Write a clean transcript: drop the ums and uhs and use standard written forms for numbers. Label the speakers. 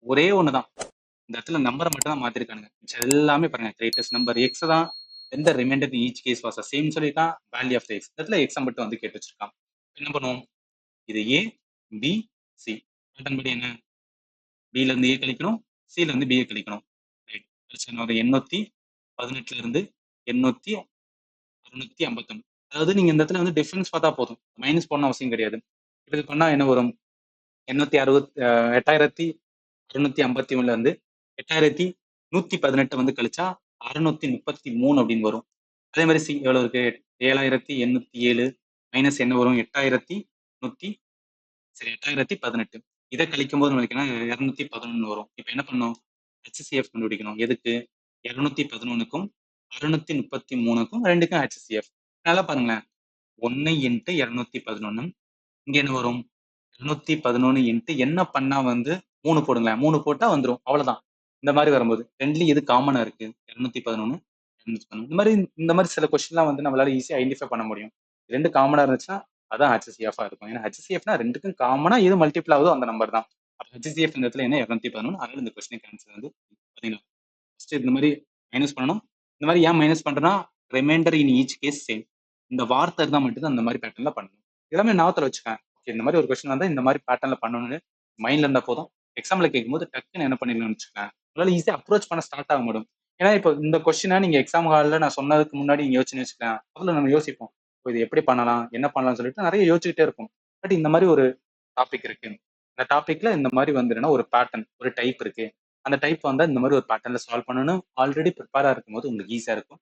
Speaker 1: ஒரே ஒண்ணுதான். இந்த இடத்துல நம்பரை மட்டும் தான் மாத்திருக்கானுங்க. மிச்சம் எல்லாமே பாருங்க கிரேட்டஸ்ட் நம்பர் எக்ஸ் தான். எந்த reminder each case was same சொல்லிட்டான். வேல்யூ ஆஃப் எக்ஸ் இடத்துல எக்ஸை மட்டும் வந்து கேட்டு வச்சிருக்கான். என்ன பண்ணுவோம்? இது ஏ பி சி. பேட்டர்ன் படி என்ன? பில இருந்து ஏ கழிக்கணும், சில இருந்து பிஏ கழிக்கணும். ரைட். கழிச்சு 818ல இருந்து 800 651. அதாவது நீங்க இந்த இடத்துல வந்து டிஃபரன்ஸ் பார்த்தா போதும், மைனஸ் பண்ண அவசியம் கிடையாது. இது பண்ணா என்ன வரும்? 8651ல இருந்து 8118 வந்து கழிச்சா 633 அப்படின்னு வரும். அதே மாதிரி சி எவ்வளவு இருக்கு? 7807 மைனஸ் என்ன வரும்? 8118. இதை கழிக்கும் போது நம்மளுக்கு என்ன? 211 வரும். இப்ப என்ன பண்ணும்? ஹெச்சிஎஃப் கண்டுபிடிக்கணும். எதுக்கு? 211க்கும் 633க்கும் ரெண்டுக்கும் ஹெச்சிஎஃப். நல்லா பாருங்களேன். 1 இன்ட்டு 211. இங்க என்ன வரும்? 211 இன்ட்டு என்ன பண்ணா வந்து 3 போடுங்களேன். 3 போட்டா வந்துடும். அவ்வளவுதான். இந்த மாதிரி வரும்போது ரெண்டுலயும் எது காமனா இருக்கு? 211 211. இந்த மாதிரி சில கொஸ்டின்லாம் வந்து நம்மளால ஈஸியா ஐடென்டிஃபை பண்ண முடியும். ரெண்டு காமனா இருந்துச்சுன்னா அதான் ஹெச்சிஎஃப் இருக்கும். ஏன்னா ஹெச்சிஎஃப்னா ரெண்டுக்கும் காமனா எது மல்டிபிள் ஆகுதோ அந்த நம்பர் தான். அப்ப ஹெச்சிஎஃப் இந்த இடத்துல என்ன? 211. அதனால இந்த கொஸ்டினுக்கு ஆன்சர் வந்து பாத்தீங்களா? ஃபர்ஸ்ட் இந்த மாதிரி மைனஸ் பண்ணணும். இந்த மாதிரி ஏன் மைனஸ் பண்றேன்னா reminder in each case same. இந்த வார்த்தை இருந்தா மட்டும் தான் அந்த மாதிரி பேட்டர்ன்ல பண்ணணும். எல்லாமே ஞாபகத்துல வச்சுக்கேன். ஓகே, இந்த மாதிரி ஒரு கொஸ்டின் வந்தா இந்த மாதிரி பேட்டர்ன்ல பண்ணணும்னு மைண்ட்ல இருந்தா போதும். எக்ஸாம்ல கேட்கும்போது டக்குன்னு என்ன பண்ணிடலாம்னு வச்சுக்கேன். உங்களால ஈஸியா அப்ரோச் பண்ண ஸ்டார்ட் ஆக முடியும். ஏன்னா இப்போ இந்த கொஸ்டினை நீங்க எக்ஸாம் ஹாலில் நான் சொன்னதுக்கு முன்னாடி நீங்க யோசிச்சுன்னு வச்சுக்கேன். அதுல நம்ம யோசிப்போம், இப்போ இது எப்படி பண்ணலாம், என்ன பண்ணலாம்னு சொல்லிட்டு நிறைய யோசிச்சுக்கிட்டே இருக்கும். பட் இந்த மாதிரி ஒரு டாபிக் இருக்கு. இந்த டாபிக்ல இந்த மாதிரி வந்துருன்னா ஒரு பேட்டர்ன், ஒரு டைப் இருக்கு. அந்த டைப் வந்தா இந்த மாதிரி ஒரு பேட்டர்ன்ல சால்வ் பண்ணணும். ஆல்ரெடி ப்ரிப்பேரா இருக்கும்போது உங்களுக்கு ஈஸியா இருக்கும்.